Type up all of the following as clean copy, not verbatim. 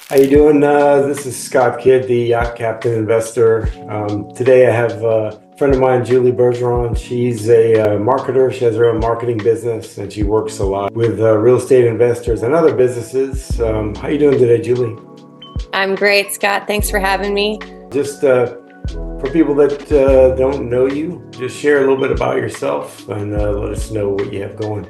How you doing? This is Scott Kidd, the yacht captain investor. Today I have a friend of mine, Julie Bergeron. She's a marketer. She has her own marketing business, and she works a lot with real estate investors and other businesses. How you doing today, Julie? I'm great, Scott. Thanks for having me. Just for people that don't know you, just share a little bit about yourself and let us know what you have going.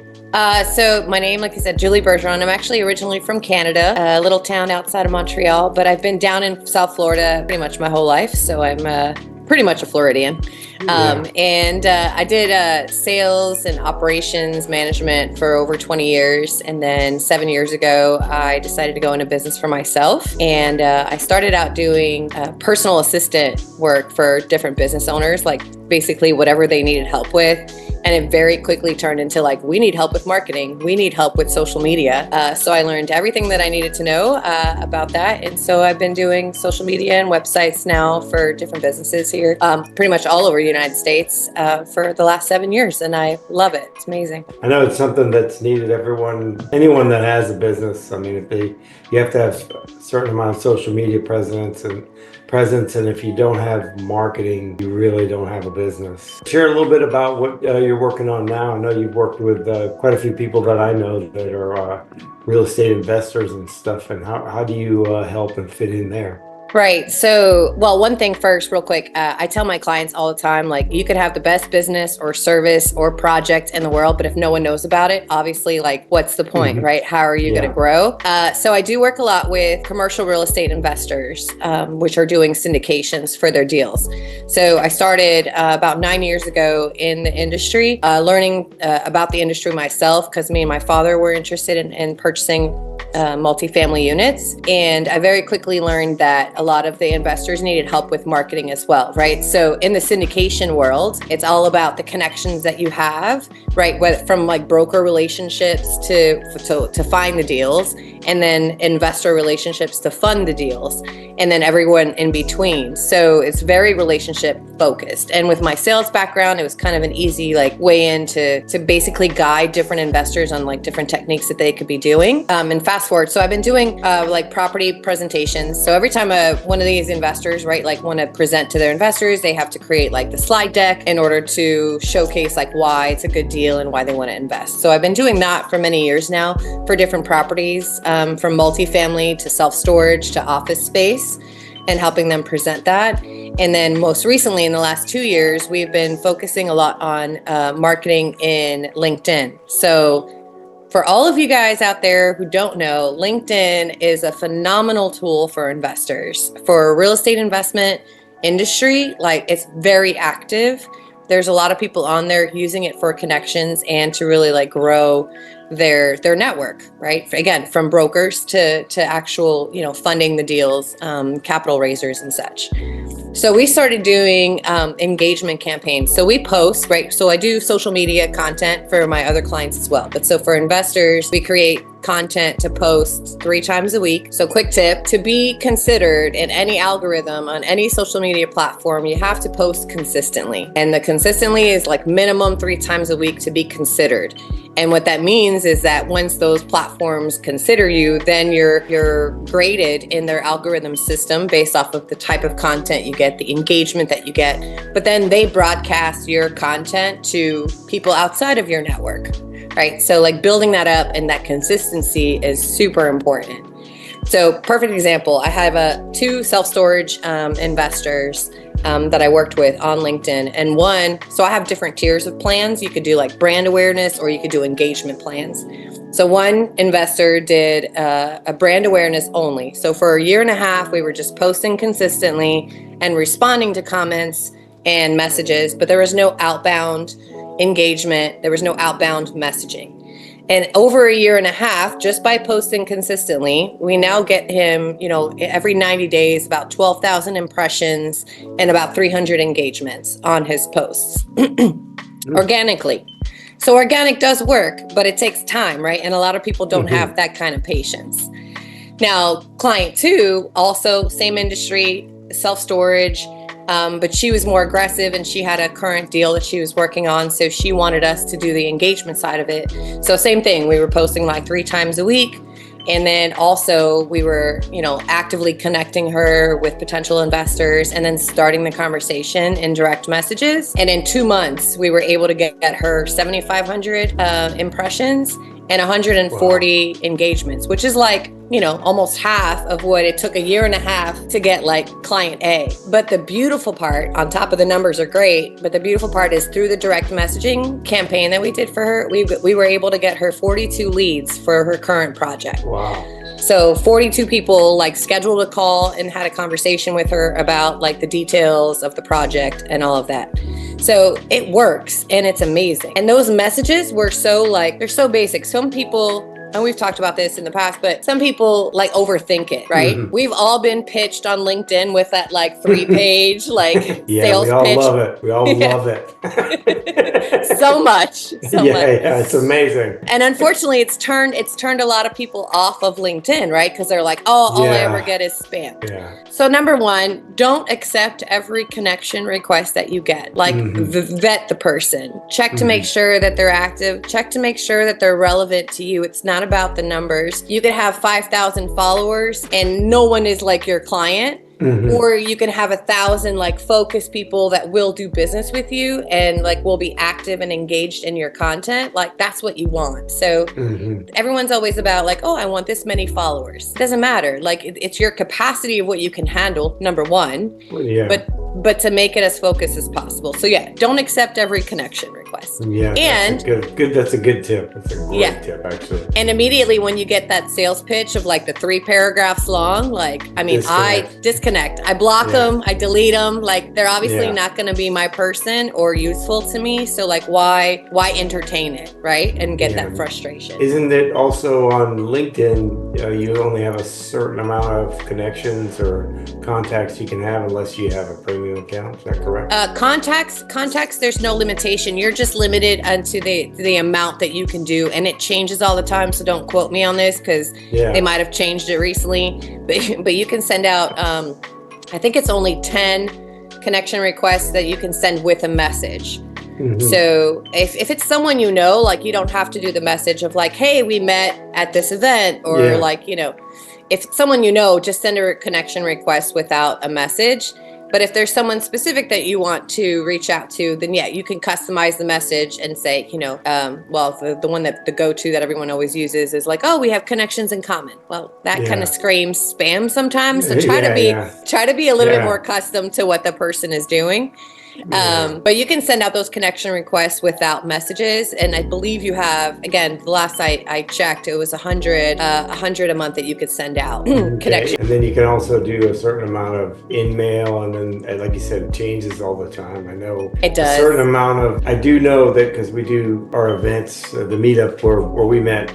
So my name, like I said, Julie Bergeron. I'm actually originally from Canada, a little town outside of Montreal, but I've been down in South Florida pretty much my whole life. So I'm pretty much a Floridian. I did sales and operations management for over 20 years. And then 7 years ago, I decided to go into business for myself. And I started out doing personal assistant work for different business owners, like basically whatever they needed help with. And it very quickly turned into like, we need help with marketing. We need help with social media. So I learned everything that I needed to know about that. And so I've been doing social media and websites now for different businesses here, pretty much all over the United States for the last 7 years. And I love it. It's amazing. I know it's something that's needed. Anyone that has a business, I mean, you have to have a certain amount of social media presence, and if you don't have marketing, you really don't have a business. Share a little bit about what you're working on now. I know you've worked with quite a few people that I know that are real estate investors and stuff, and how do you help and fit in there? Right. So, well, one thing first, real quick, I tell my clients all the time, like you could have the best business or service or project in the world, but if no one knows about it, obviously, like what's the point, right? How are you going to grow? So I do work a lot with commercial real estate investors, which are doing syndications for their deals. So I started about 9 years ago in the industry, learning about the industry myself, because me and my father were interested in purchasing multifamily units. And I very quickly learned that a lot of the investors needed help with marketing as well, right? So in the syndication world, it's all about the connections that you have, right? From like broker relationships to find the deals, and then investor relationships to fund the deals, and then everyone in between. So it's very relationship focused. And with my sales background, it was kind of an easy like way in to basically guide different investors on like different techniques that they could be doing. And fast forward, so I've been doing like property presentations. So every time one of these investors, right, like want to present to their investors, they have to create like the slide deck in order to showcase like why it's a good deal and why they want to invest. So I've been doing that for many years now for different properties, from multifamily to self-storage to office space, and helping them present that. And then most recently in the last 2 years, we've been focusing a lot on marketing in LinkedIn. So for all of you guys out there who don't know, LinkedIn is a phenomenal tool for investors. For real estate investment industry, like it's very active. There's a lot of people on there using it for connections and to really like grow their network, right? Again, from brokers to actual, funding the deals, capital raisers and such. So we started doing engagement campaigns. So we post, right? So I do social media content for my other clients as well. But so for investors, we create content to post 3 times a week. So quick tip, to be considered in any algorithm on any social media platform, you have to post consistently. And the consistently is like minimum 3 times a week to be considered. And what that means is that once those platforms consider you, then you're graded in their algorithm system based off of the type of content you get, the engagement that you get. But then they broadcast your content to people outside of your network, right? So like building that up and that consistency is super important. So perfect example, I have 2 self-storage investors that I worked with on LinkedIn. And so I have different tiers of plans. You could do like brand awareness or you could do engagement plans. So one investor did a brand awareness only. So for 1.5 years, we were just posting consistently and responding to comments and messages, but there was no outbound engagement. There was no outbound messaging. And over 1.5 years, just by posting consistently, we now get him, every 90 days, about 12,000 impressions and about 300 engagements on his posts organically. So organic does work, but it takes time, right? And a lot of people don't have that kind of patience. Now, client 2, also same industry, self-storage, but she was more aggressive and she had a current deal that she was working on. So she wanted us to do the engagement side of it. So same thing, we were posting like 3 times a week And then also we were, actively connecting her with potential investors and then starting the conversation in direct messages. And in 2 months, we were able to get her 7,500 impressions and 140 engagements, which is like, almost half of what it took a year and a half to get like client A. But the beautiful part, on top of the numbers are great, but the beautiful part is through the direct messaging campaign that we did for her, we were able to get her 42 leads for her current project. Wow. So 42 people like scheduled a call and had a conversation with her about like the details of the project and all of that. So it works and it's amazing. And those messages were they're so basic. Some people, and we've talked about this in the past, but some people like overthink it, right? Mm-hmm. We've all been pitched on LinkedIn with that like 3-page sales we all pitch. Love it. We all love it. So much. Yeah, it's amazing. And unfortunately, it's turned a lot of people off of LinkedIn, right? Because they're like, all I ever get is spam. Yeah. So number one, don't accept every connection request that you get. Like vet the person. Check to make sure that they're active. Check to make sure that they're relevant to you. It's not about the numbers. You could have 5,000 followers and no one is like your client. Or you can have 1,000 like focused people that will do business with you and like will be active and engaged in your content. Like that's what you want. So everyone's always about like, I want this many followers. It doesn't matter. Like it's your capacity of what you can handle, number one. Yeah. But to make it as focused as possible. So don't accept every connection request. Yeah, and that's a good tip. That's a great tip, actually. And immediately when you get that sales pitch of like the 3 paragraphs long, like, I disconnect. I block them. I delete them. Like they're obviously not going to be my person or useful to me. So like, why entertain it, right? And get that frustration. Isn't it also on LinkedIn? You only have a certain amount of connections or contacts you can have unless you have a premium account. Is that correct? Contacts. There's no limitation. You're just limited unto the amount that you can do, and it changes all the time. So don't quote me on this because they might have changed it recently. But you can send out. I think it's only 10 connection requests that you can send with a message. So if it's someone like you don't have to do the message of like, hey, we met at this event, or like, if it's someone just send a connection request without a message. But if there's someone specific that you want to reach out to, then you can customize the message and say, the one that the go-to that everyone always uses is like, we have connections in common. Well, that kind of screams spam sometimes. So try to be a little bit more custom to what the person is doing. But you can send out those connection requests without messages. And I believe you have, again, the last I checked, it was 100 a month that you could send out connection. And then you can also do a certain amount of in-mail. And then, like you said, it changes all the time. I know it does. A certain amount of, I do know that because we do our events, the meetup where we met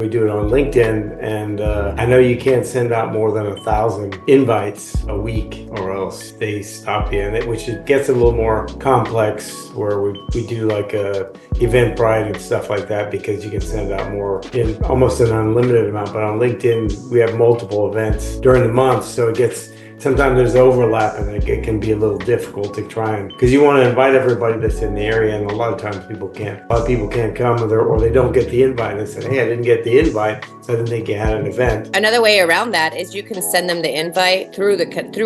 we do it on LinkedIn. And I know you can't send out more than 1,000 invites a week or else they stop you. Which it gets a little more complex where we do like a Eventbrite and stuff like that because you can send out more in almost an unlimited amount. But on LinkedIn, we have multiple events during the month, so sometimes there's overlap and it can be a little difficult to try and, because you want to invite everybody that's in the area, and a lot of times a lot of people can't come or they don't get the invite. And they say, hey, I didn't get the invite, so I didn't think you had an event. Another way around that is you can send them the invite through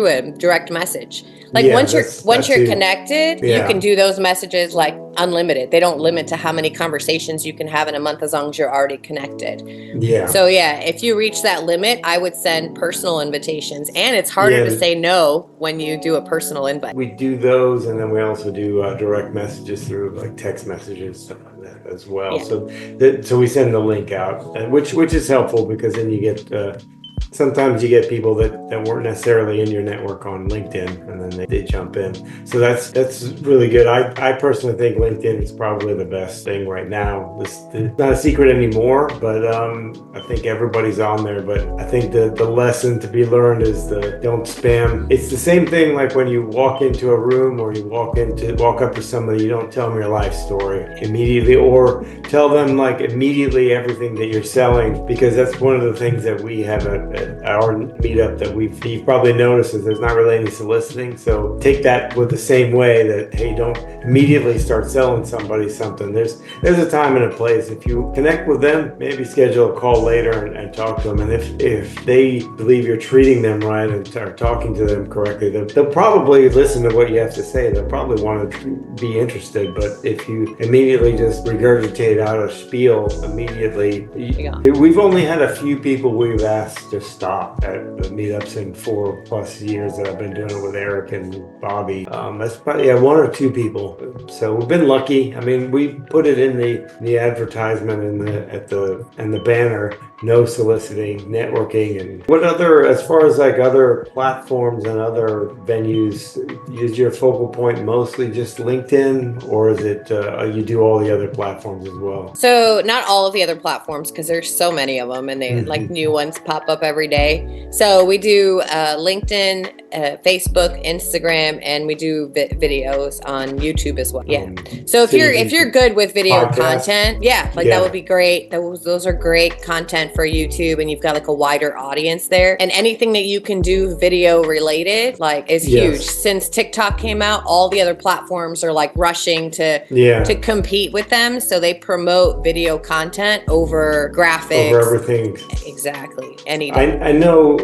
a direct message. Like once you're connected, you can do those messages like unlimited. They don't limit to how many conversations you can have in a month as long as you're already connected. Yeah. So if you reach that limit, I would send personal invitations, and it's harder to say no when you do a personal invite. We do those, and then we also do direct messages through like text messages, stuff like that as well. Yeah. So we send the link out, which is helpful because then you get. Sometimes you get people that weren't necessarily in your network on LinkedIn, and then they jump in. So that's really good. I personally think LinkedIn is probably the best thing right now. It's not a secret anymore, but I think everybody's on there. But I think the lesson to be learned is don't spam. It's the same thing like when you walk into a room or you walk up to somebody, you don't tell them your life story immediately, or tell them like immediately everything that you're selling, because that's one of the things that we have at our meetup that you've probably noticed is there's not really any soliciting. So take that with the same way that, hey, don't immediately start selling somebody something. There's a time and a place. If you connect with them, maybe schedule a call later and talk to them. And if they believe you're treating them right and are talking to them correctly, they'll probably listen to what you have to say. They'll probably want to be interested. But if you immediately just regurgitate out a spiel immediately, we've only had a few people we've asked to stop at the meetups in 4+ years that I've been doing it with Eric and Bobby. That's probably one or two people. So we've been lucky. I mean, we put it in the advertisement and the banner. No soliciting, networking, and what other, as far as like other platforms and other venues, is your focal point mostly just LinkedIn, or is it you do all the other platforms as well? So not all of the other platforms, because there's so many of them, and they like new ones pop up every day. So we do LinkedIn, Facebook, Instagram, and we do videos on YouTube as well. Yeah. So if you're good with video content, that would be great. Those are great content for YouTube, and you've got like a wider audience there. And anything that you can do video related, like, is huge. Since TikTok came out, all the other platforms are like rushing to compete with them. So they promote video content over graphics. Over everything. Exactly. I know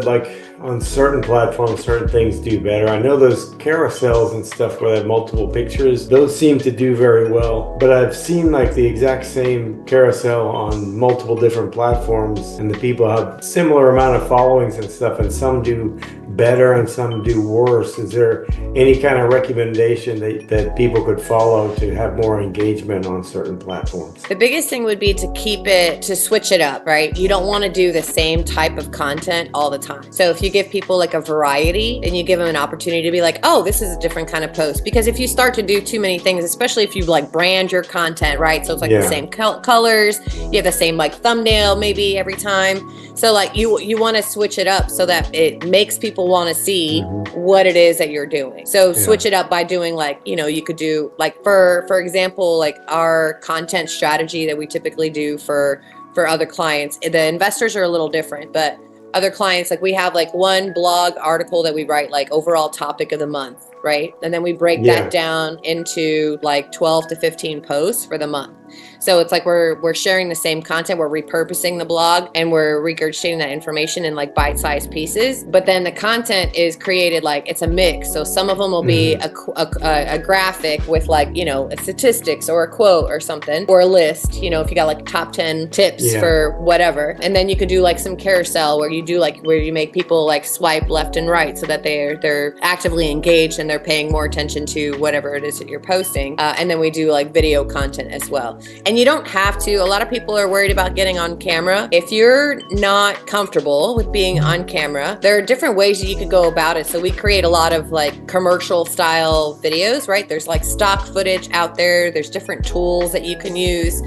like on certain platforms, certain things do better. I know those carousels and stuff where they have multiple pictures, those seem to do very well. But I've seen like the exact same carousel on multiple different platforms, and the people have similar amount of followings and stuff, and some do better and some do worse. Is there any kind of recommendation that people could follow to have more engagement on certain platforms? The biggest thing would be to switch it up, right? You don't want to do the same type of content all the time. So if you give people like a variety and you give them an opportunity to be like, oh, this is a different kind of post. Because if you start to do too many things, especially if you like brand your content, right? So it's like the same colors, you have the same like thumbnail maybe every time. So like you want to switch it up so that it makes people want to see what it is that you're doing. So switch it up by doing like, you could do like, for example, like our content strategy that we typically do for other clients. The investors are a little different, but other clients, like we have like one blog article that we write like overall topic of the month, right? And then we break that down into like 12 to 15 posts for the month. So it's like we're sharing the same content, we're repurposing the blog, and we're regurgitating that information in like bite-sized pieces. But then the content is created like it's a mix. So some of them will be a graphic with like, a statistics or a quote or something, or a list, if you got like top 10 tips for whatever. And then you could do like some carousel where you make people like swipe left and right so that they're actively engaged and they're paying more attention to whatever it is that you're posting. And then we do like video content as well. And you don't have to. A lot of people are worried about getting on camera. If you're not comfortable with being on camera, there are different ways that you could go about it. So we create a lot of like commercial style videos, right? There's like stock footage out there. There's different tools that you can use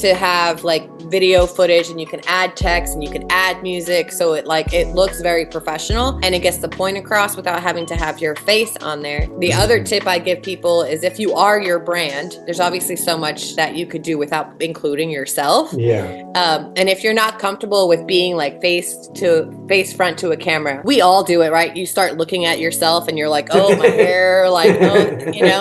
to have like video footage, and you can add text and you can add music. So it looks very professional and it gets the point across without having to have your face on there. The other tip I give people is if you are your brand, there's obviously so much that you could do without including yourself. And if you're not comfortable with being like face front to a camera, we all do it, right? You start looking at yourself and you're like, oh, my hair, like,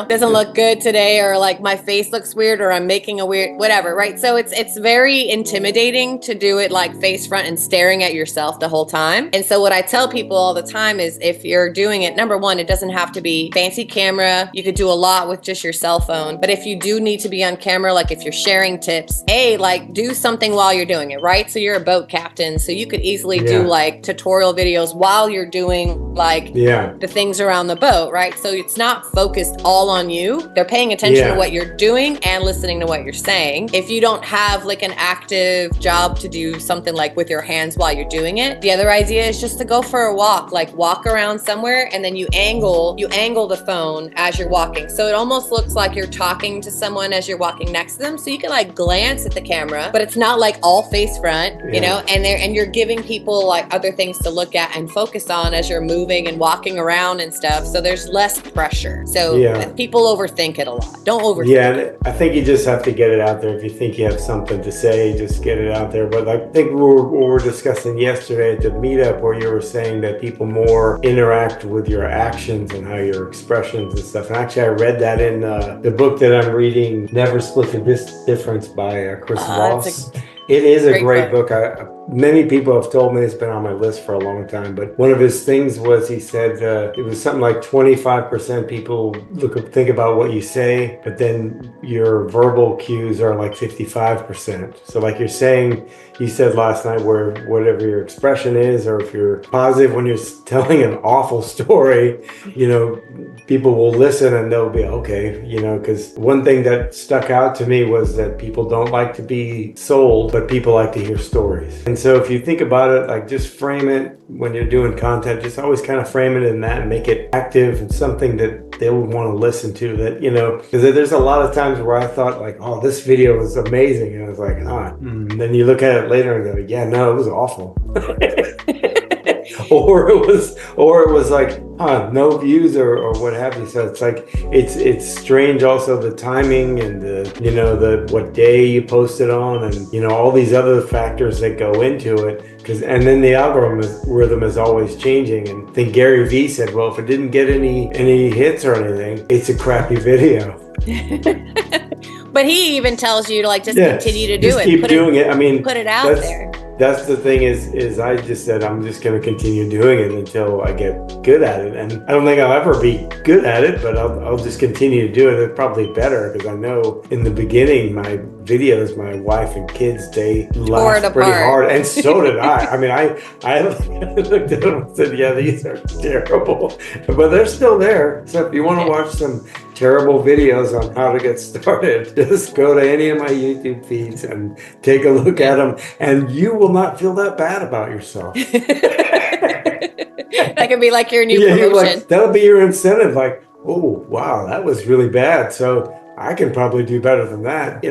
doesn't look good today, or like my face looks weird, or I'm making a weird, whatever, right? So it's very intimidating to do it like face front and staring at yourself the whole time. And so what I tell people all the time is if you're doing it, number one, it doesn't have to be fancy camera. You could do a lot with just your cell phone. But if you do need to be on camera, like if you're sharing tips, like do something while you're doing it, right? So you're a boat captain, so you could easily do like tutorial videos while you're doing like the things around the boat, right? So it's not focused all on you. They're paying attention to what you're doing and listening to what you're saying. If you don't have like an active job to do something like with your hands while you're doing it, the other idea is just to go for a walk, like walk around somewhere, and then you angle the phone as you're walking. So it almost looks like you're talking to someone as you're walking next to them. So you can like glance at the camera, but it's not like all face front, and you're giving people like other things to look at and focus on as you're moving moving and walking around and stuff. So there's less pressure. So people overthink it a lot. Don't overthink it. I think you just have to get it out there. If you think you have something to say, just get it out there. But I think what we were discussing yesterday at the meetup, where you were saying that people more interact with your actions and how your expressions and stuff. And actually, I read that in the book that I'm reading, Never Split the Difference by Chris Voss. It is a great book. Many people have told me it's been on my list for a long time, but one of his things was, he said it was something like 25% people think about what you say, but then your verbal cues are like 55%. So like you're saying, you said last night, where whatever your expression is, or if you're positive when you're telling an awful story, people will listen and they'll be okay, because one thing that stuck out to me was that people don't like to be sold, but people like to hear stories. And so if you think about it, like, just frame it when you're doing content, just always kind of frame it in that and make it active and something that they would want to listen to, that, because there's a lot of times where I thought like, oh, this video was amazing. And I was like, and then you look at it later and go, yeah, no, it was awful. or it was like, no views or what have you. So it's like, it's strange also, the timing and the what day you post it on, and all these other factors that go into it. And then the algorithm is always changing. And I think Gary Vee said, well, if it didn't get any hits or anything, it's a crappy video. But he even tells you to just continue to do it. Keep doing it. I mean, put it out there. That's the thing is I just said, I'm just going to continue doing it until I get good at it. And I don't think I'll ever be good at it, but I'll just continue to do it. It's probably better, because I know in the beginning, my videos, my wife and kids, they laughed pretty hard. And so did I. I mean, I looked at them and said, yeah, these are terrible, but they're still there. So if you want to watch some terrible videos on how to get started, just go to any of my YouTube feeds and take a look at them, and you will not feel that bad about yourself. That could be like your new promotion. That'll be your incentive. Like, oh, wow, that was really bad. So I can probably do better than that.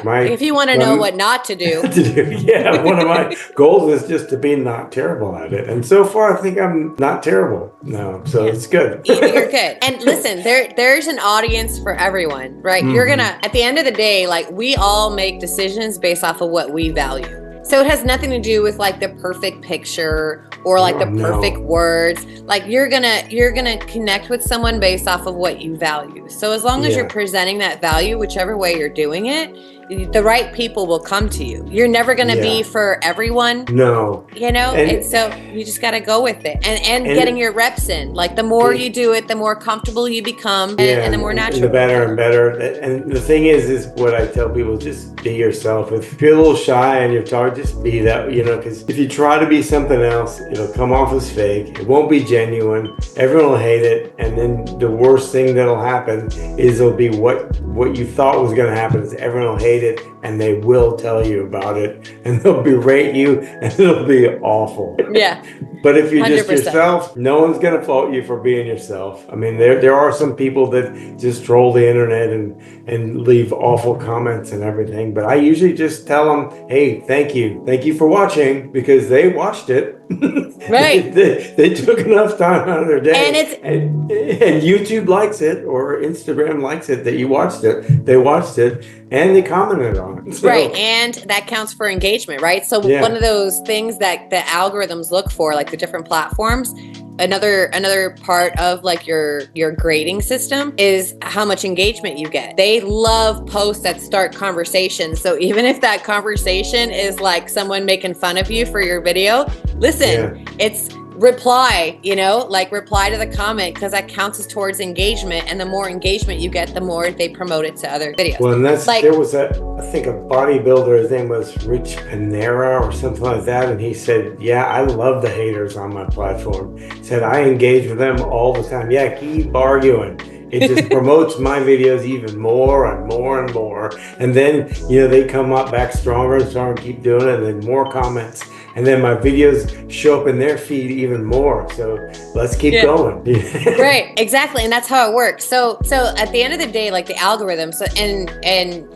Like if you want to know what not to do. One of my goals is just to be not terrible at it. And so far, I think I'm not terrible. No, so it's good. You're good. And listen, there's an audience for everyone, right? Mm-hmm. You're at the end of the day, we all make decisions based off of what we value. So it has nothing to do with the perfect picture or the perfect words. You're gonna connect with someone based off of what you value. So as long as you're presenting that value, whichever way you're doing it, the right people will come to you. You're never gonna be for everyone. No. And so you just gotta go with it. And getting your reps in. The more you do it, the more comfortable you become, and the more natural. And the better and better. And the thing is what I tell people, just be yourself. If you're a little shy and you're tired, just be that, because if you try to be something else, it'll come off as fake. It won't be genuine. Everyone will hate it. And then the worst thing that'll happen is it'll be what you thought was going to happen is everyone will hate it, and they will tell you about it, and they'll berate you, and it'll be awful. Yeah. But if you're just 100%. yourself, no one's going to fault you for being yourself. I mean, there are some people that just troll the internet and leave awful comments and everything. But I usually just tell them, hey, thank you for watching, because they watched it. Right. they took enough time out of their day. And YouTube likes it, or Instagram likes it, that you watched it. They watched it and they commented on it. So, right. And that counts for engagement, right? So one of those things that the algorithms look for, the different platforms, another part of your grading system is how much engagement you get. They love posts that start conversations. So even if that conversation is someone making fun of you for your video, listen, it's reply, reply to the comment, because that counts as towards engagement. And the more engagement you get, the more they promote it to other videos. Well, and there was I think a bodybuilder, his name was Rich Panera or something like that. And he said, yeah, I love the haters on my platform. He said, I engage with them all the time. Yeah, keep arguing. It just promotes my videos even more and more and more. And then, they come up back stronger and stronger and keep doing it. And then more comments. and then my videos show up in their feed even more. So let's keep going. Right, exactly, and that's how it works. So at the end of the day, like the algorithm, so and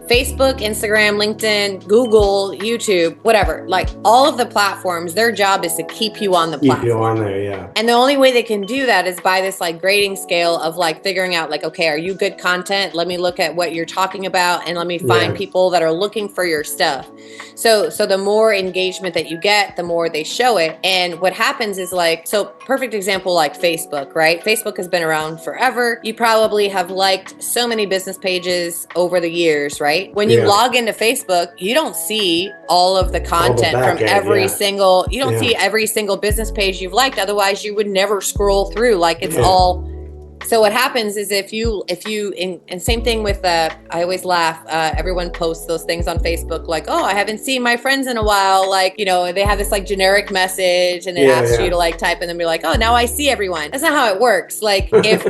Facebook, Instagram, LinkedIn, Google, YouTube, whatever, like all of the platforms, their job is to keep you on the platform. Keep you on there, yeah. And the only way they can do that is by this like grading scale of like figuring out like, okay, are you good content? Let me look at what you're talking about and let me find people that are looking for your stuff. So the more engagement that you get, the more they show it. And what happens is like, so perfect example, like Facebook, right? Facebook has been around forever. You probably have liked so many business pages over the years, right? When you log into Facebook, you don't see all of the content from every single, you don't see every single business page you've liked. Otherwise you would never scroll through. Like it's all. So what happens is if you and same thing with I always laugh, everyone posts those things on Facebook like, oh, I haven't seen my friends in a while, like, you know, they have this like generic message and it asks you to like type and then be like, oh, now I see everyone. That's not how it works. Like if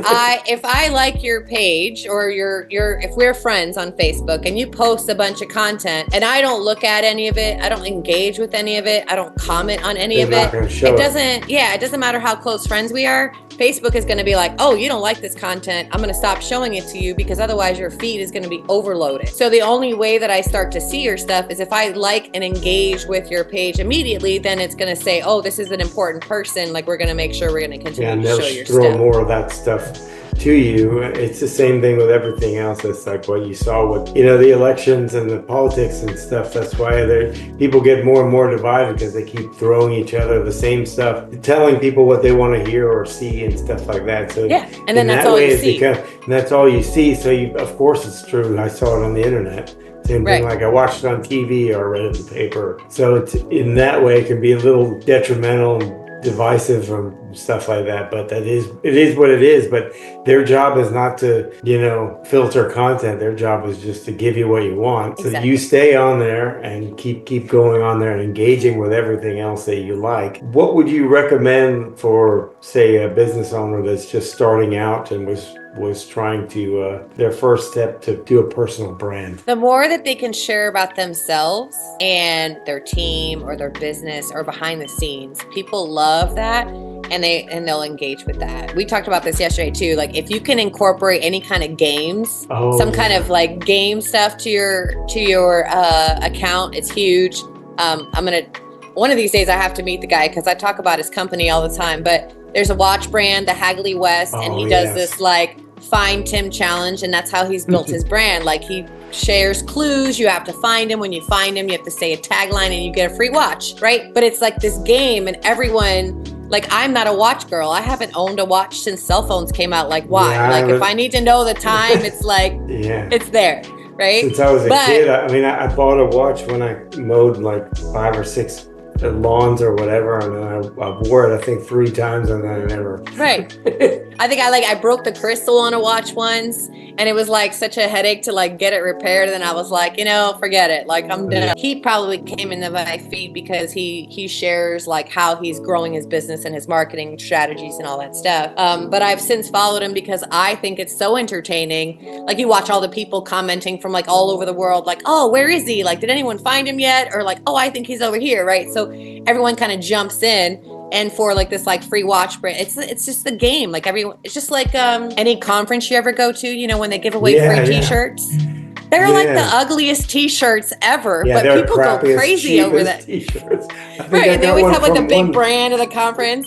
I like your page or if we're friends on Facebook and you post a bunch of content and I don't look at any of it, I don't engage with any of it, I don't comment on any of it, it doesn't matter how close friends we are. Facebook is going to be like, oh, you don't like this content, I'm going to stop showing it to you because otherwise your feed is going to be overloaded. So the only way that I start to see your stuff is if I like and engage with your page immediately, then it's going to say, oh, this is an important person. Like we're going to make sure we're going to continue to show your stuff. Throw more of that stuff to you. It's the same thing with everything else. It's like what you saw with, you know, the elections and the politics and stuff. That's why people get more and more divided because they keep throwing each other the same stuff, telling people what they want to hear or see and stuff like that. So and then that's all you see. And that's all you see. So of course it's true. I saw it on the internet. Same thing, like I watched it on TV or read it in the paper. So it's in that way it can be a little detrimental and divisive and stuff like that, but it is what it is. But their job is not to, you know, filter content. Their job is just to give you what you want. So you stay on there and keep going on there and engaging with everything else that you like. What would you recommend for, say, a business owner that's just starting out and was trying to their first step to do a personal brand? The more that they can share about themselves and their team or their business or behind the scenes, people love that and they'll engage with that. We talked about this yesterday too. Like if you can incorporate any kind of games, kind of like game stuff to your account, it's huge. One of these days I have to meet the guy because I talk about his company all the time, but there's a watch brand, the Hagley West, and he does this like Find Tim challenge, and that's how he's built his brand. Like he shares clues, you have to find him. When you find him, you have to say a tagline and you get a free watch, right? But it's like this game and everyone, like I'm not a watch girl. I haven't owned a watch since cell phones came out. Like why? If I need to know the time, it's like, it's there, right? Since I was a kid, I bought a watch when I mowed like 5 or 6 lawns or whatever, and then I wore it I think 3 times and then I never. Right. I think I broke the crystal on a watch once and it was like such a headache to like get it repaired, and I was like, you know, forget it, like I'm done. He probably came into my feed because he shares like how he's growing his business and his marketing strategies and all that stuff. But I've since followed him because I think it's so entertaining. Like you watch all the people commenting from like all over the world, like, oh, where is he? Like, did anyone find him yet? Or like, oh, I think he's over here, right? So everyone kind of jumps in, and for like this like free watch brand, it's just the game. Like it's just like any conference you ever go to, you know, when they give away free t-shirts. They're like the ugliest t-shirts ever, but people go crazy over that. T-shirts. Right, and they always have like the big brand of the conference.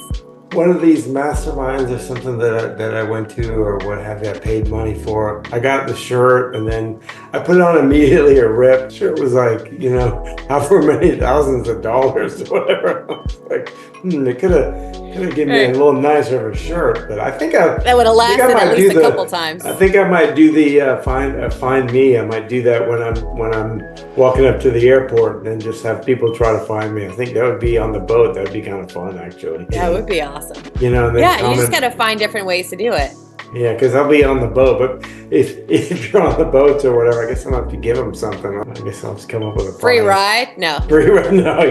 One of these masterminds or something that I went to or what have you, I paid money for. I got the shirt and then I put it on immediately, a rip. Shirt was like, you know, however many thousands of dollars or whatever. I was like, they could have given me a little nicer of a shirt, but I think that would have lasted at least a couple times. I think I might do the find me. I might do that when I'm walking up to the airport and then just have people try to find me. I think that would be on the boat. That would be kind of fun, actually. That would be awesome. You know, you just got to find different ways to do it. Yeah, because I'll be on the boat, but if you're on the boat or whatever, I guess I'll have to give them something. I guess I'll just come up with a free ride. No, free ride. No,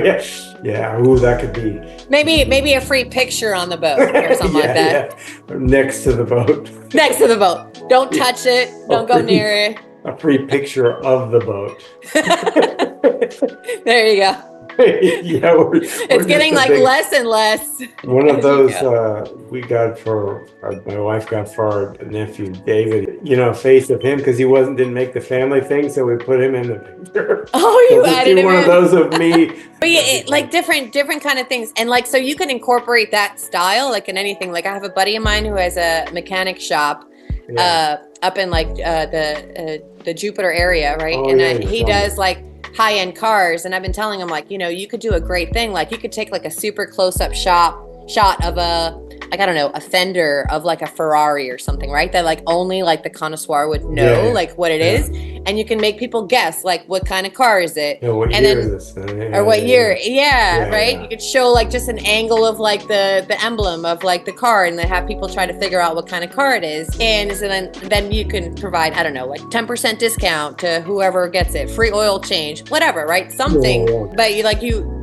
yeah. Ooh, that could be maybe a free picture on the boat or something like that. Yeah. Next to the boat. Next to the boat. Don't touch it. Don't go near it. A free picture of the boat. There you go. Yeah, we're It's getting just a like big, less and less one of as you those go. we got for my wife got for our nephew David, a face of him because he didn't make the family thing, so we put him in the picture. Oh, So you just added do him one of in. those of me. But yeah, That'd be fun. like different kind of things, and like so you can incorporate that style like in anything. Like I have a buddy of mine who has a mechanic shop, Yeah. up in like the Jupiter area, right? Oh And yeah, you he told me. does like high end cars, and I've been telling him like you could do a great thing. Like you could take like a super close up shot of a like I don't know a fender of like a Ferrari or something, right? That like only like the connoisseur would know Yeah, like what it yeah. is, and you can make people guess like what kind of car is it, Yeah, what and year is then this? or what year. Yeah, Yeah, right. yeah. You could show like just an angle of like the emblem of like the car, and then have people try to figure out what kind of car it is, and so then you can provide I don't know like 10% discount to whoever gets it, free oil change, whatever, right? Something. Yeah, But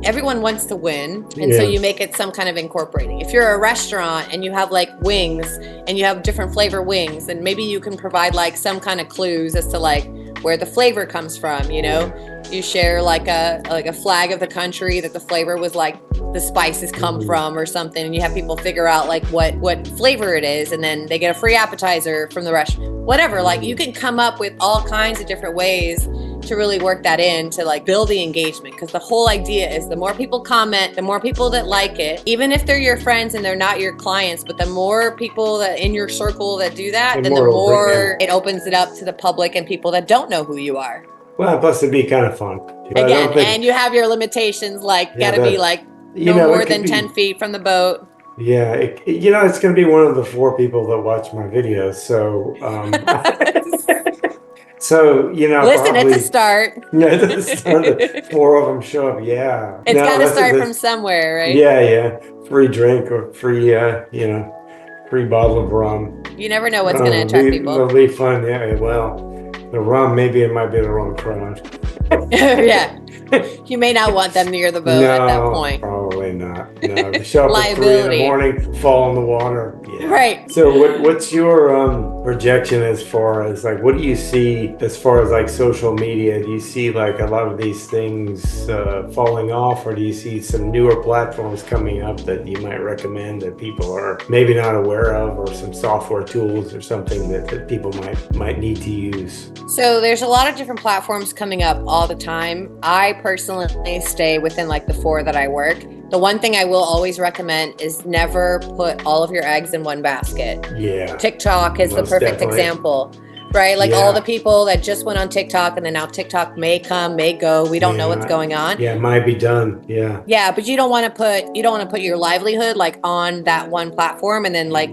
everyone wants to win, and so yeah. you make it some kind of incorporating. If you're a restaurant and you have like wings and you have different flavor wings, then maybe you can provide like some kind of clues as to like where the flavor comes from. You share like a flag of the country that the flavor was like the spices come from or something, and you have people figure out like what flavor it is, and then they get a free appetizer from the restaurant, whatever. Like you can come up with all kinds of different ways to really work that in to like build the engagement, because the whole idea is the more people comment, the more people that like it, even if they're your friends and they're not your clients, but the more people that in your circle that do that, The then the more it'll bring more in. it opens it up to the public and people that don't know who you are. Well, plus it'd be kind of fun. But I Again, don't and think, you have your limitations, like yeah, gotta be that, like no it more could than be, 10 feet from the boat. yeah, it's going to be one of the 4 people that watch my videos. So, Listen, it's a probably, start. yeah, the start of 4 of them show up. Yeah. It's No, got to start from that's, somewhere, right? yeah, yeah. Free drink or free bottle of rum. You never know what's going to attract people. It'll be fun. Yeah, well, the rum, maybe it might be the wrong crowd. Yeah. You may not want them near the boat at that No, point. probably not. No, they show up at 3 in the Liability. morning, fall in the water. Yeah. Right. So what's your projection as far as like what do you see as far as like social media? Do you see like a lot of these things falling off, or do you see some newer platforms coming up that you might recommend that people are maybe not aware of, or some software tools or something that people might need to use? So there's a lot of different platforms coming up all the time. I personally stay within like the 4 that I work. The one thing I will always recommend is never put all of your eggs in one basket. Yeah. TikTok is the Most perfect definitely. example, right? Like all the people that just went on TikTok, and then now TikTok may come, may go. We don't know what's going on. Yeah, it might be done. Yeah. Yeah, but you don't want to put your livelihood like on that one platform, and then like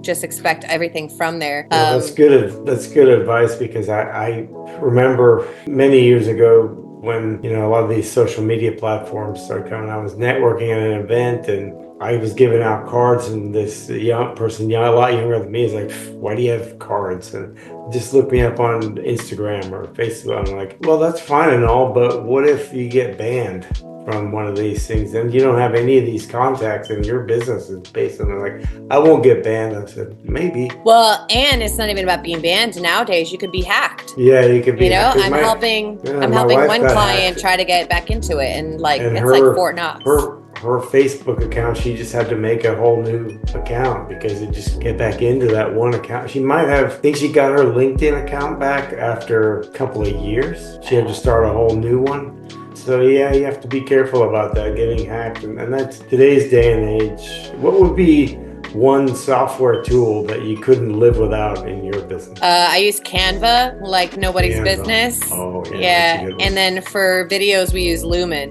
just expect everything from there. Well, that's good. That's good advice, because I remember many years ago when a lot of these social media platforms started coming. I was networking at an event, and I was giving out cards, and this young person, a lot younger than me, is like, "Why do you have cards?" And just look me up on Instagram or Facebook. I'm like, "Well, that's fine and all, but what if you get banned from one of these things, and you don't have any of these contacts, and your business is based on it?" Like, I won't get banned. I said, maybe. Well, and it's not even about being banned. Nowadays, you could be hacked. Yeah, you could be. I'm helping my wife one got client hacked. try to get back into it, and like And it's like Fort Knox. her Facebook account, she just had to make a whole new account because it just get back into that one account. She might have, I think she got her LinkedIn account back after a couple of years. She had to start a whole new one. So yeah, you have to be careful about that, getting hacked. And that's today's day and age. What would be one software tool that you couldn't live without in your business? I use Canva, like nobody's Canva. business. Oh, yeah. Yeah, That's a good one. and then for videos we use Lumen.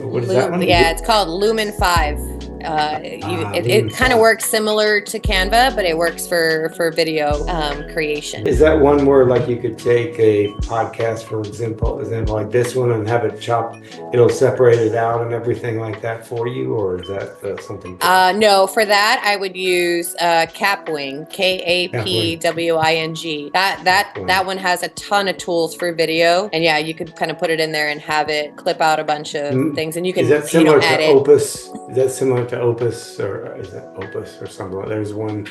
What is that one? Yeah, it's called Lumen 5. Lumen It kind 5. of works similar to Canva, but it works for video creation. Is that one where like you could take a podcast, for example like this one, and have it chopped, it'll separate it out and everything like that for you, or is that something? No, for that I would use Capwing, Kapwing. That one has a ton of tools for video, and yeah, you could kind of put it in there and have it clip out a bunch of things, and you can Is that similar to edit. Opus? Is that similar to Opus, or is it Opus or something? There's one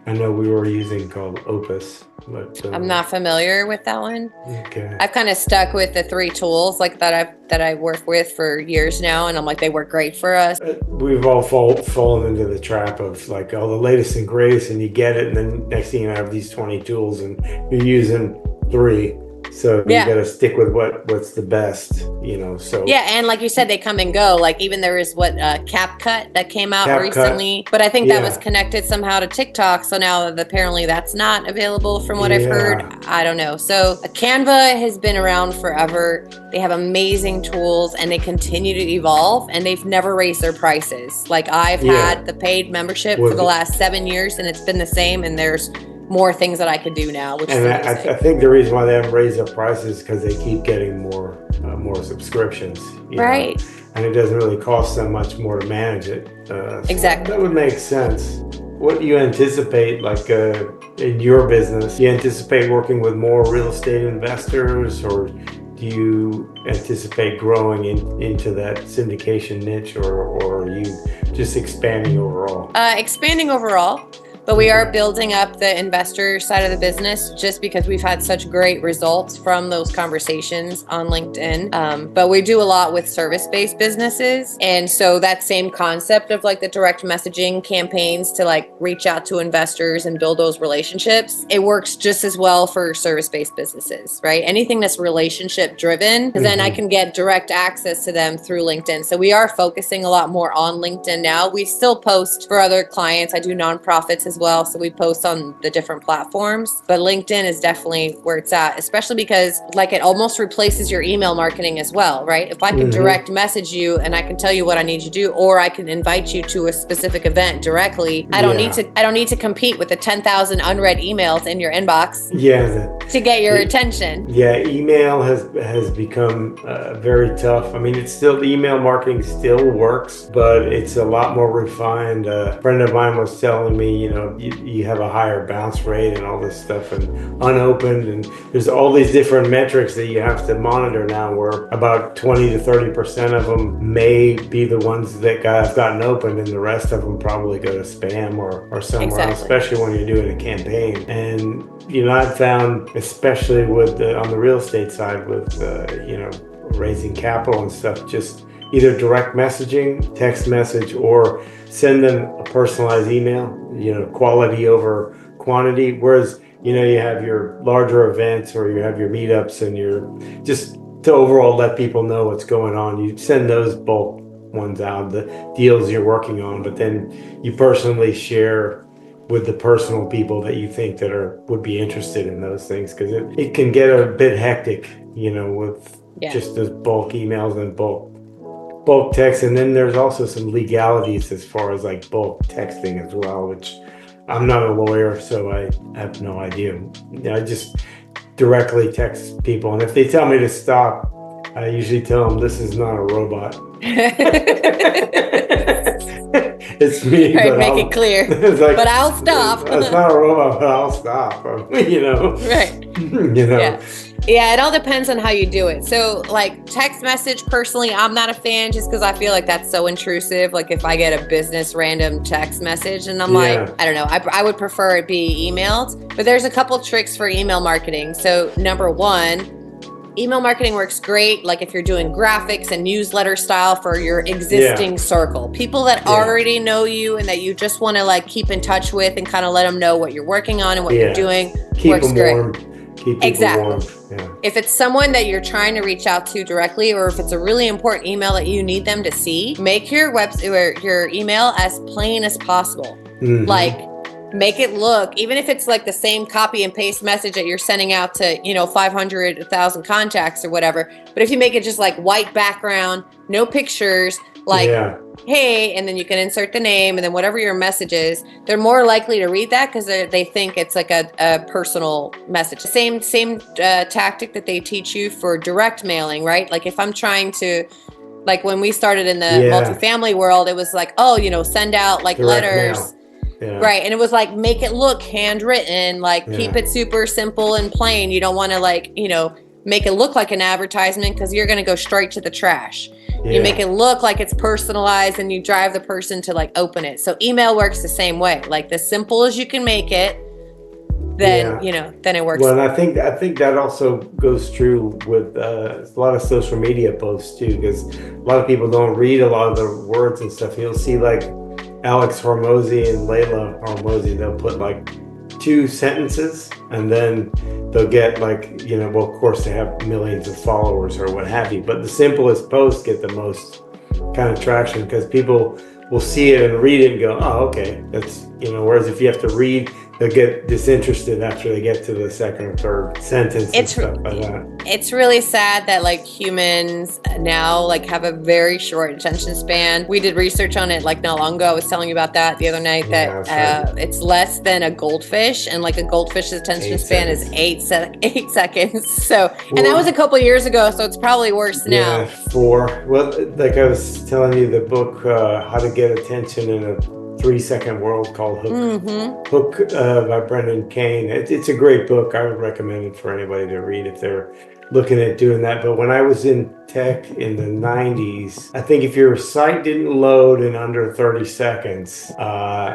I know we were using called Opus, but I'm not familiar with that one. okay. I've kind of stuck with the 3 tools like that I work with for years now, and I'm like, they work great for us. We've all fallen into the trap of like all the latest and greatest, and you get it, and then next thing you have these 20 tools, and you're using 3. So you got to stick with what's the best, So yeah, and like you said, they come and go. Like even there is CapCut that came out recently, but I think that was connected somehow to TikTok. So now apparently that's not available from what I've heard. I don't know. So Canva has been around forever. They have amazing tools and they continue to evolve, and they've never raised their prices. Like I've had the paid membership for the last 7 years, and it's been the same. And there's more things that I could do now. Which and I think the reason why they haven't raised their prices is because they keep getting more subscriptions. Right. And it doesn't really cost them much more to manage it. Exactly. That would make sense. What do you anticipate, like in your business? Do you anticipate working with more real estate investors, or do you anticipate growing into that syndication niche, or are you just expanding overall? Expanding overall. But we are building up the investor side of the business just because we've had such great results from those conversations on LinkedIn. But we do a lot with service-based businesses. And so that same concept of like the direct messaging campaigns to like reach out to investors and build those relationships, it works just as well for service-based businesses, right? Anything that's relationship driven, because then I can get direct access to them through LinkedIn. So we are focusing a lot more on LinkedIn now. We still post for other clients. I do nonprofits as well, so we post on the different platforms, but LinkedIn is definitely where it's at, especially because like it almost replaces your email marketing as well, right? If I can direct message you and I can tell you what I need you to do, or I can invite you to a specific event directly, I don't need to compete with the 10,000 unread emails in your inbox to get your attention. Email has become very tough. I mean, it's still, email marketing still works, but it's a lot more refined. A friend of mine was telling me, you have a higher bounce rate and all this stuff, and unopened, and there's all these different metrics that you have to monitor now, where about 20 to 30% of them may be the ones that have gotten opened, and the rest of them probably go to spam or somewhere else, especially when you're doing a campaign. And I've found, especially with on the real estate side, with raising capital and stuff, just either direct messaging, text message, or send them a personalized email, quality over quantity. Whereas, you have your larger events, or you have your meetups, and you're just to overall let people know what's going on. You send those bulk ones out, the deals you're working on, but then you personally share with the personal people that you think that would be interested in those things, because it can get a bit hectic, with just those bulk emails and bulk text. And then there's also some legalities as far as like bulk texting as well, which I'm not a lawyer, so I have no idea. I just directly text people, and if they tell me to stop, I usually tell them this is not a robot. It's me. Right, make it clear. It's like, but I'll stop. It's not a robot, but I'll stop. Right. Yeah, it all depends on how you do it. So like text message, personally, I'm not a fan, just because I feel like that's so intrusive. Like if I get a business random text message and I'm like, I don't know, I would prefer it be emailed. But there's a couple tricks for email marketing. So number one, email marketing works great like if you're doing graphics and newsletter style for your existing circle. People that already know you and that you just want to like keep in touch with and kind of let them know what you're working on and what you're doing. Works great. Warm. Keep people warm. If it's someone that you're trying to reach out to directly, or if it's a really important email that you need them to see, make your your email as plain as possible. Like make it look, even if it's like the same copy and paste message that you're sending out to, 500, 1,000 contacts or whatever. But if you make it just like white background, no pictures, like, hey, and then you can insert the name and then whatever your message is, they're more likely to read that because they think it's like a personal message. Same tactic that they teach you for direct mailing, right? Like if I'm trying to, like when we started in the multifamily world, it was like, send out like direct letters. Mail. Right. And it was like, make it look handwritten, like keep it super simple and plain. You don't want to like, make it look like an advertisement because you're going to go straight to the trash. Yeah. You make it look like it's personalized and you drive the person to like open it. So email works the same way. Like the simple as you can make it, then then it works. Well, and I think that also goes true with a lot of social media posts too, because a lot of people don't read a lot of the words and stuff. You'll see like Alex Hormozy and Layla Hormozy, they'll put like 2 sentences and then they'll get like, well, of course they have millions of followers or what have you, but the simplest posts get the most kind of traction because people will see it and read it and go, oh, okay, that's, whereas if you have to read, they'll get disinterested after they get to the second or third sentence and stuff like that. It's really sad that like humans now like have a very short attention span. We did research on it like not long ago. I was telling you about that the other night that it's less than a goldfish, and like a goldfish's attention span is 8 seconds. So, and that was a couple years ago, so it's probably worse now. Yeah, 4. Well, like I was telling you, the book How to Get Attention in a 3-Second World called Hook by Brendan Kane. It's a great book. I would recommend it for anybody to read if they're looking at doing that. But when I was in tech in the 90s, I think if your site didn't load in under 30 seconds,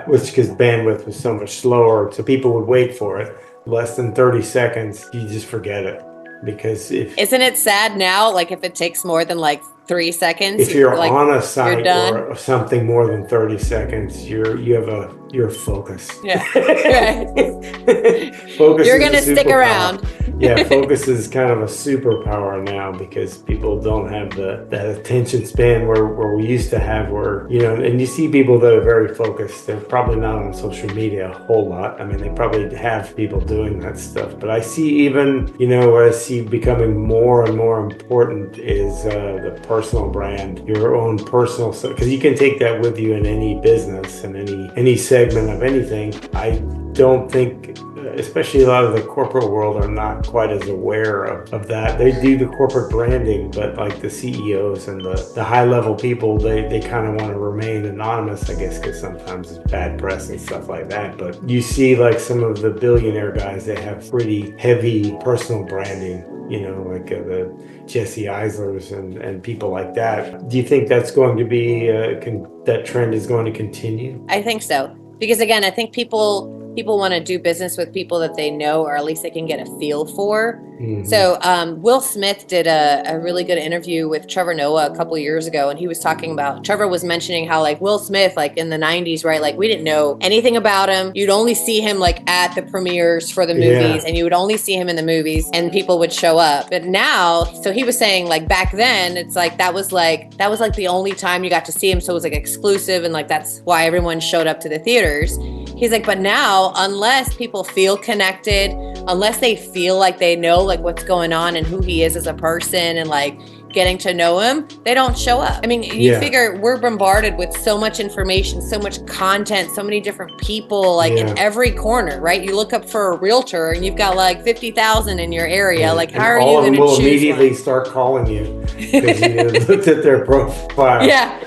which because bandwidth was so much slower, so people would wait for it, less than 30 seconds, you just forget it. Because isn't it sad now? Like if it takes more than like 3 seconds, if you're like, on a site or something more than 30 seconds, you're focused. Yeah, right. Focus. You're gonna stick around. Yeah, focus is kind of a superpower now because people don't have that attention span where we used to have. Where and you see people that are very focused. They're probably not on social media a whole lot. I mean, they probably have people doing that stuff. But I see even what I see becoming more and more important is the personal brand, your own personal stuff, because you can take that with you in any business and any segment of anything. I don't think, especially a lot of the corporate world are not quite as aware of that. They do the corporate branding, but like the CEOs and the high level people, they kind of want to remain anonymous, I guess, because sometimes it's bad press and stuff like that. But you see like some of the billionaire guys, they have pretty heavy personal branding, like the Jesse Eislers and people like that. Do you think that's going to be, that trend is going to continue? I think so. Because again, I think people want to do business with people that they know, or at least they can get a feel for. Mm-hmm. So Will Smith did a really good interview with Trevor Noah a couple of years ago, and he was talking about, Trevor was mentioning how like Will Smith, like in the 90s, right, like we didn't know anything about him. You'd only see him like at the premieres for the movies, and you would only see him in the movies and people would show up. But now, so he was saying like back then, it's like that was like the only time you got to see him, so it was like exclusive, and like that's why everyone showed up to the theaters. He's like, but now, unless people feel connected, unless they feel like they know like what's going on and who he is as a person and like getting to know him, they don't show up. I mean, you figure we're bombarded with so much information, so much content, so many different people like in every corner, right? You look up for a realtor and you've got like 50,000 in your area. Like, how are you going to choose? All of them will immediately start calling you because you looked at their profile. Yeah,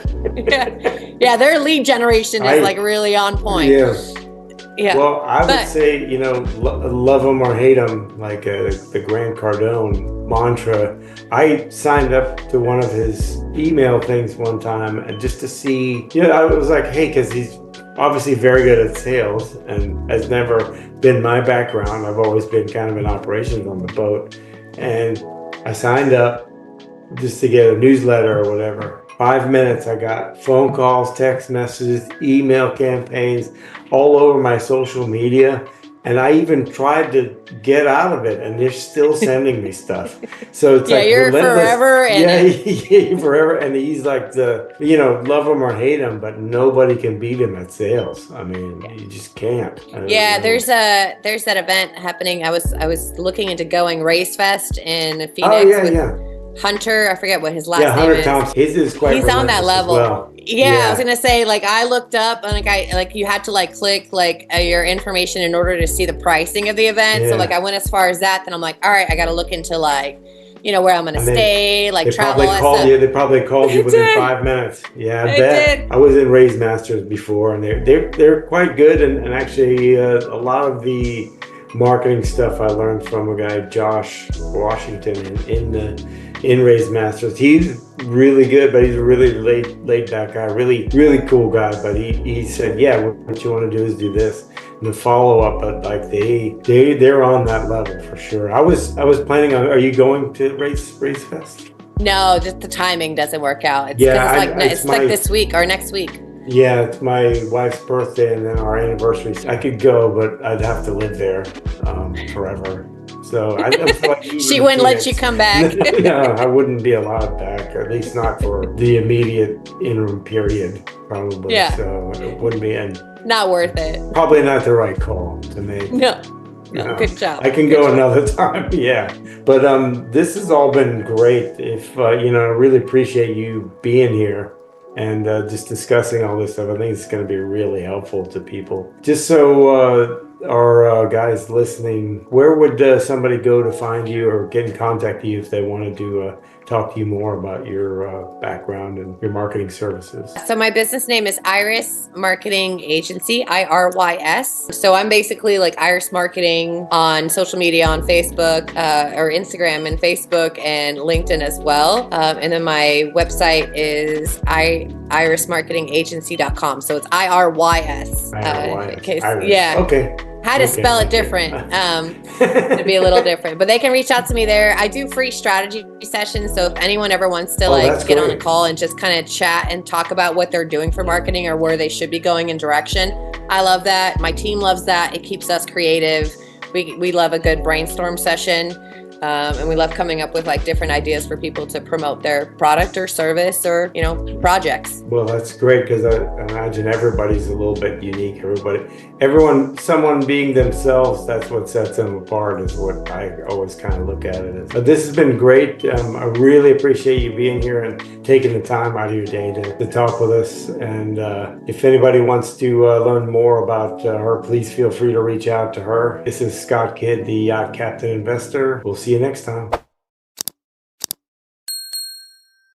their lead generation is like really on point. Yeah. Well, I would say, love them or hate them, like the Grant Cardone mantra. I signed up to one of his email things one time, and just to see, I was like, hey, because he's obviously very good at sales and has never been my background. I've always been kind of in operations on the boat. And I signed up just to get a newsletter or whatever. 5 minutes, I got phone calls, text messages, email campaigns all over my social media. And I even tried to get out of it, and they're still sending me stuff. So it's like you're forever. Forever. And he's like love him or hate him, but nobody can beat him at sales. I mean, you just can't. There's that event happening. I was looking into going Race Fest in Phoenix. Hunter, I forget what his last name Hunter is. Thompson. His is quite. He's on that level. Well. Yeah, I was gonna say, like, I looked up and you had to like click like your information in order to see the pricing of the event. So like I went as far as that. Then I'm like, all right, I got to look into like where I'm gonna stay, like travel. They probably called you within 5 minutes. Yeah, I bet. I was in Raise Masters before, and they're quite good, and actually a lot of the marketing stuff I learned from a guy, Josh Washington, in Raise Masters. He's really good, but he's a really laid back guy, really cool guy. But he said, yeah, what you want to do is do this. And the follow up, but like they're on that level for sure. I was planning on. Are you going to Race Fest? No, just the timing doesn't work out. It's Yeah, because it's like this week or next week. Yeah, it's my wife's birthday and then our anniversary. I could go, but I'd have to live there forever. So I feel like She wouldn't let you come back. No, I wouldn't be allowed back, at least not for the immediate interim period, probably. Yeah. So it wouldn't be, and Not worth it. probably not the right call to make. No, No. good job. I can Good go job. another time, yeah. But this has all been great. If I really appreciate you being here and just discussing all this stuff. I think it's going to be really helpful to people. Just so our guys listening, where would somebody go to find you or get in contact with you if they wanted to talk to you more about your background and your marketing services? So my business name is Iris Marketing Agency, IRYS. So I'm basically like Iris Marketing on social media, on Facebook or Instagram and Facebook and LinkedIn as well. And then my website is irismarketingagency.com. So it's IRYS. IRYS. In case, Iris. yeah. Okay. Had to spell it different to be a little different, but they can reach out to me there. I do free strategy sessions, so if anyone ever wants to get on a call and just kind of chat and talk about what they're doing for marketing or where they should be going in direction, I love that. My team loves that. It keeps us creative. We love a good brainstorm session. And we love coming up with like different ideas for people to promote their product or service or, projects. Well, that's great because I imagine everybody's a little bit unique. Someone being themselves, that's what sets them apart is what I always kind of look at it as. But this has been great. I really appreciate you being here and taking the time out of your day to talk with us. And if anybody wants to learn more about her, please feel free to reach out to her. This is Scott Kidd, the Yacht Captain Investor. We'll see you next time.